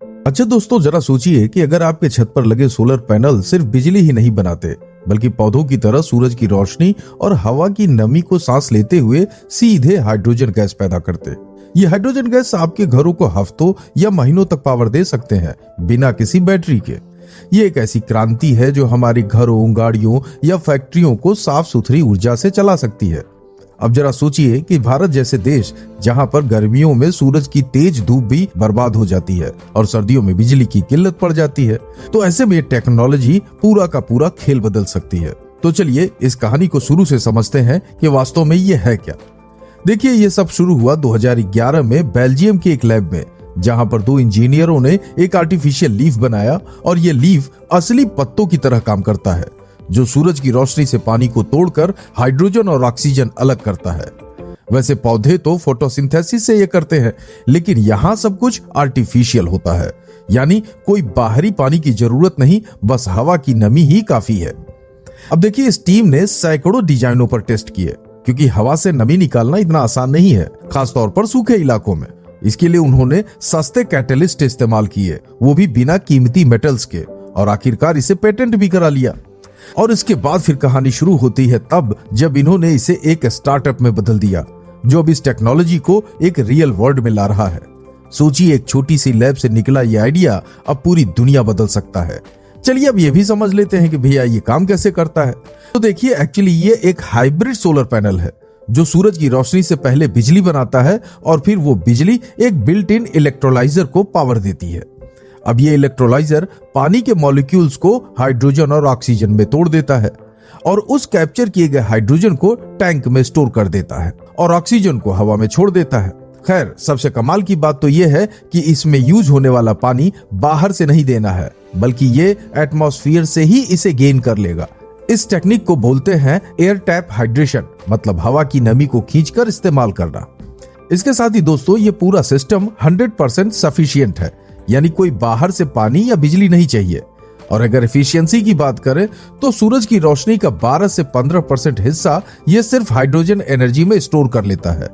अच्छा दोस्तों, जरा सोचिए कि अगर आपके छत पर लगे सोलर पैनल सिर्फ बिजली ही नहीं बनाते, बल्कि पौधों की तरह सूरज की रोशनी और हवा की नमी को सांस लेते हुए सीधे हाइड्रोजन गैस पैदा करते। ये हाइड्रोजन गैस आपके घरों को हफ्तों या महीनों तक पावर दे सकते हैं बिना किसी बैटरी के। ये एक ऐसी क्रांति है जो हमारी घरों, गाड़ियों या फैक्ट्रियों को साफ सुथरी ऊर्जा से चला सकती है। अब जरा सोचिए कि भारत जैसे देश, जहां पर गर्मियों में सूरज की तेज धूप भी बर्बाद हो जाती है और सर्दियों में बिजली की किल्लत पड़ जाती है, तो ऐसे में टेक्नोलॉजी पूरा का पूरा खेल बदल सकती है। तो चलिए इस कहानी को शुरू से समझते हैं कि वास्तव में ये है क्या। देखिए, ये सब शुरू हुआ 2011 में बेल्जियम के एक लैब में, जहां पर दो इंजीनियरों ने एक आर्टिफिशियल लीफ बनाया और ये लीफ असली पत्तों की तरह काम करता है, जो सूरज की रोशनी से पानी को तोड़कर हाइड्रोजन और ऑक्सीजन अलग करता है। वैसे पौधे तो फोटोसिंथेसिस से ये करते हैं, लेकिन यहाँ सब कुछ आर्टिफिशियल होता है, यानी कोई बाहरी पानी की जरूरत नहीं, बस हवा की नमी ही काफी है। अब देखिए, इस टीम ने सैकड़ों डिजाइनों पर टेस्ट किए, क्योंकि हवा से नमी निकालना इतना आसान नहीं है, खासतौर पर सूखे इलाकों में। इसके लिए उन्होंने सस्ते कैटलिस्ट इस्तेमाल किए, वो भी बिना कीमती मेटल्स के, और आखिरकार इसे पेटेंट भी करा लिया। और इसके बाद फिर कहानी शुरू होती है तब जब इन्होंने इसे एक स्टार्टअप में बदल दिया, जो अब इस टेक्नोलॉजी को एक रियल वर्ल्ड में ला रहा है। सोचिए, एक छोटी सी लैब से निकला ये आइडिया अब पूरी दुनिया बदल सकता है। चलिए अब ये भी समझ लेते हैं कि भैया ये काम कैसे करता है। तो देखिए, एक्चुअली ये एक हाइब्रिड सोलर पैनल है, जो सूरज की रोशनी से पहले बिजली बनाता है और फिर वो बिजली एक बिल्ट इन इलेक्ट्रोलाइजर को पावर देती है। अब ये इलेक्ट्रोलाइजर पानी के मॉलिक्यूल्स को हाइड्रोजन और ऑक्सीजन में तोड़ देता है और उस कैप्चर किए गए हाइड्रोजन को टैंक में स्टोर कर देता है और ऑक्सीजन को हवा में छोड़ देता है। खैर, सबसे कमाल की बात तो यह है कि इसमें यूज होने वाला पानी बाहर से नहीं देना है, बल्कि ये एटमॉस्फेयर से ही इसे गेन कर लेगा। इस टेक्निक को बोलते हैं एयर टैप हाइड्रेशन, मतलब हवा की नमी को खींचकर इस्तेमाल करना। इसके साथ ही दोस्तों, ये पूरा सिस्टम 100% सफिशिएंट है, यानी कोई बाहर से पानी या बिजली नहीं चाहिए। और अगर एफिशिएंसी की बात करें तो सूरज की रोशनी का 12 से 15% हिस्सा ये सिर्फ हाइड्रोजन एनर्जी में स्टोर कर लेता है।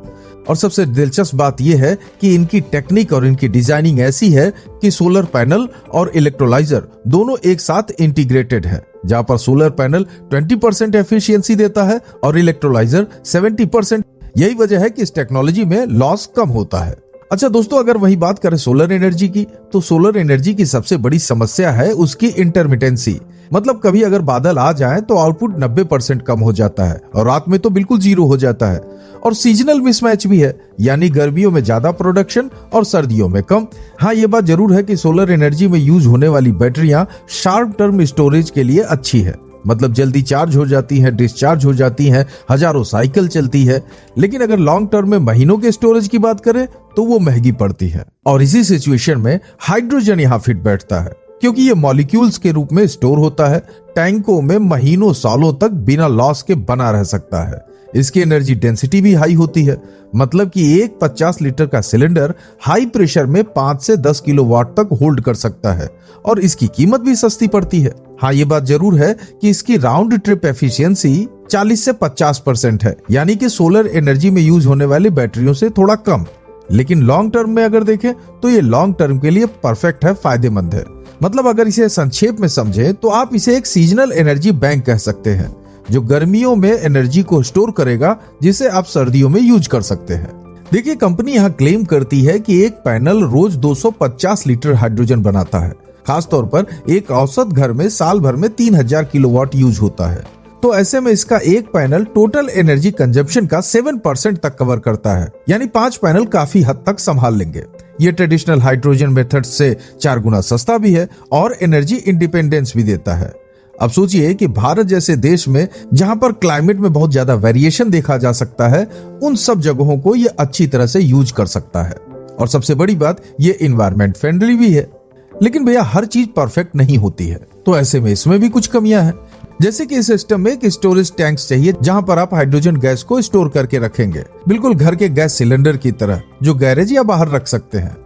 और सबसे दिलचस्प बात यह है कि इनकी टेक्निक और इनकी डिजाइनिंग ऐसी है कि सोलर पैनल और इलेक्ट्रोलाइजर दोनों एक साथ इंटीग्रेटेड है, जहां पर सोलर पैनल 20% एफिशिएंसी देता है और इलेक्ट्रोलाइजर 70%। यही वजह है कि इस टेक्नोलॉजी में लॉस कम होता है। अच्छा दोस्तों, अगर वही बात करें सोलर एनर्जी की, तो सोलर एनर्जी की सबसे बड़ी समस्या है उसकी इंटरमिटेंसी। मतलब कभी अगर बादल आ जाए तो आउटपुट 90% कम हो जाता है और रात में तो बिल्कुल जीरो हो जाता है। और सीजनल मिसमैच भी है, यानी गर्मियों में ज्यादा प्रोडक्शन और सर्दियों में कम। हाँ, ये बात जरूर है कि सोलर एनर्जी में यूज होने वाली बैटरियां शॉर्ट टर्म स्टोरेज के लिए अच्छी है, मतलब जल्दी चार्ज हो जाती हैं, डिस्चार्ज हो जाती हैं, हजारों साइकिल चलती है। लेकिन अगर लॉन्ग टर्म में महीनों के स्टोरेज की बात करें तो वो महंगी पड़ती है। और इसी सिचुएशन में हाइड्रोजन यहाँ फिट बैठता है, क्योंकि ये मॉलिक्यूल्स के रूप में स्टोर होता है, टैंकों में महीनों सालों तक बिना लॉस के बना रह सकता है। इसकी एनर्जी डेंसिटी भी हाई होती है, मतलब कि एक 50 लीटर का सिलेंडर हाई प्रेशर में 5 से 10 किलोवाट तक होल्ड कर सकता है और इसकी कीमत भी सस्ती पड़ती है। हाँ, ये बात जरूर है कि इसकी राउंड ट्रिप एफिशिएंसी 40 से 50% है, यानी कि सोलर एनर्जी में यूज होने वाली बैटरियों से थोड़ा कम। लेकिन लॉन्ग टर्म में अगर देखें तो ये लॉन्ग टर्म के लिए परफेक्ट है, फायदेमंद है। मतलब अगर इसे संक्षेप में समझें तो आप इसे एक सीजनल एनर्जी बैंक कह सकते हैं, जो गर्मियों में एनर्जी को स्टोर करेगा, जिसे आप सर्दियों में यूज कर सकते हैं। देखिए, कंपनी यहाँ क्लेम करती है कि एक पैनल रोज 250 लीटर हाइड्रोजन बनाता है। खासतौर पर एक औसत घर में साल भर में 3000 किलोवाट यूज होता है। तो ऐसे में इसका एक पैनल टोटल एनर्जी कंजप्शन का 7% तक कवर करता है, यानी 5 पैनल काफी हद तक संभाल लेंगे। ये ट्रेडिशनल हाइड्रोजन मेथड से 4 गुना सस्ता भी है और एनर्जी इंडिपेंडेंस भी देता है। अब सोचिए कि भारत जैसे देश में, जहां पर क्लाइमेट में बहुत ज्यादा वेरिएशन देखा जा सकता है, उन सब जगहों को ये अच्छी तरह से यूज कर सकता है। और सबसे बड़ी बात, ये इन्वायरमेंट फ्रेंडली भी है। लेकिन भैया, हर चीज परफेक्ट नहीं होती है, तो ऐसे में इसमें भी कुछ कमियां हैं। जैसे कि इस सिस्टम में एक स्टोरेज टैंक्स चाहिए, जहां पर आप हाइड्रोजन गैस को स्टोर करके रखेंगे, बिल्कुल घर के गैस सिलेंडर की तरह, जो गैरेज या बाहर रख सकते हैं।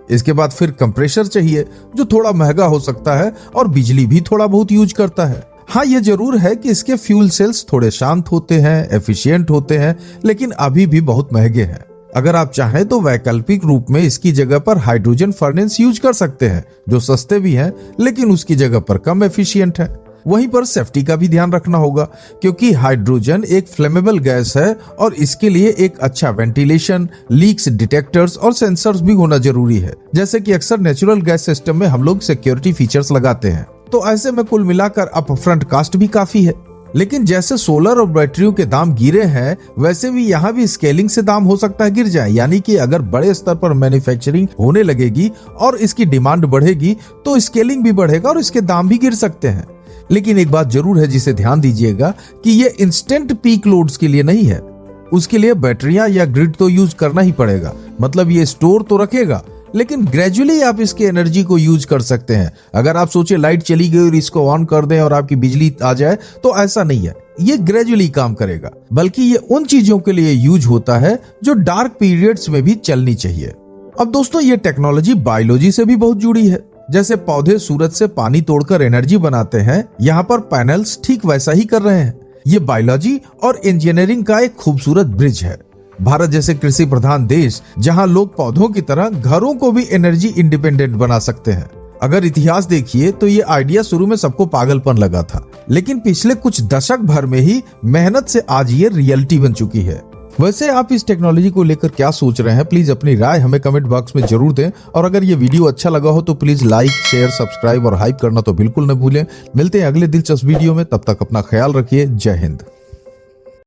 इसके बाद फिर कंप्रेसर चाहिए, जो थोड़ा महंगा हो सकता है और बिजली भी थोड़ा बहुत यूज करता है। हाँ, ये जरूर है कि इसके फ्यूल सेल्स थोड़े शांत होते हैं, एफिशिएंट होते हैं, लेकिन अभी भी बहुत महंगे हैं। अगर आप चाहें तो वैकल्पिक रूप में इसकी जगह पर हाइड्रोजन फर्नेस यूज कर सकते हैं, जो सस्ते भी हैं लेकिन उसकी जगह पर कम एफिशिएंट है। वहीं पर सेफ्टी का भी ध्यान रखना होगा, क्योंकि हाइड्रोजन एक फ्लेमेबल गैस है और इसके लिए एक अच्छा वेंटिलेशन, लीक्स डिटेक्टर्स और सेंसर्स भी होना जरूरी है, जैसे कि अक्सर नेचुरल गैस सिस्टम में हम लोग सिक्योरिटी फीचर्स लगाते हैं। तो ऐसे में कुल मिलाकर अपफ्रंट कास्ट भी काफी है। लेकिन जैसे सोलर और बैटरियों के दाम गिरे हैं, वैसे भी यहाँ भी स्केलिंग से दाम हो सकता है गिर जाए। यानी कि अगर बड़े स्तर पर मैन्युफैक्चरिंग होने लगेगी और इसकी डिमांड बढ़ेगी तो स्केलिंग भी बढ़ेगा और इसके दाम भी गिर सकते हैं। लेकिन एक बात जरूर है जिसे ध्यान दीजिएगा कि ये इंस्टेंट पीक लोड्स के लिए नहीं है। उसके लिए बैटरियां या ग्रिड तो यूज करना ही पड़ेगा। मतलब ये स्टोर तो रखेगा, लेकिन ग्रेजुअली आप इसके एनर्जी को यूज कर सकते हैं। अगर आप सोचे लाइट चली गई और इसको ऑन कर दें और आपकी बिजली आ जाए, तो ऐसा नहीं है। ये ग्रेजुअली काम करेगा, बल्कि ये उन चीजों के लिए यूज होता है जो डार्क पीरियड्स में भी चलनी चाहिए। अब दोस्तों, ये टेक्नोलॉजी बायोलॉजी से भी बहुत जुड़ी है। जैसे पौधे सूरज से पानी तोड़कर एनर्जी बनाते हैं, यहाँ पर पैनल्स ठीक वैसा ही कर रहे हैं। ये बायोलॉजी और इंजीनियरिंग का एक खूबसूरत ब्रिज है। भारत जैसे कृषि प्रधान देश, जहां लोग पौधों की तरह घरों को भी एनर्जी इंडिपेंडेंट बना सकते हैं। अगर इतिहास देखिए तो ये आइडिया शुरू में सबको पागलपन लगा था, लेकिन पिछले कुछ दशक भर में ही मेहनत से आज ये रियलिटी बन चुकी है। वैसे आप इस टेक्नोलॉजी को लेकर क्या सोच रहे हैं? प्लीज अपनी राय हमें कमेंट बॉक्स में जरूर दें। और अगर ये वीडियो अच्छा लगा हो तो प्लीज लाइक, शेयर, सब्सक्राइब और हाइप करना तो बिल्कुल न भूलें। मिलते हैं अगले दिलचस्प वीडियो में, तब तक अपना ख्याल रखिए। जय हिंद।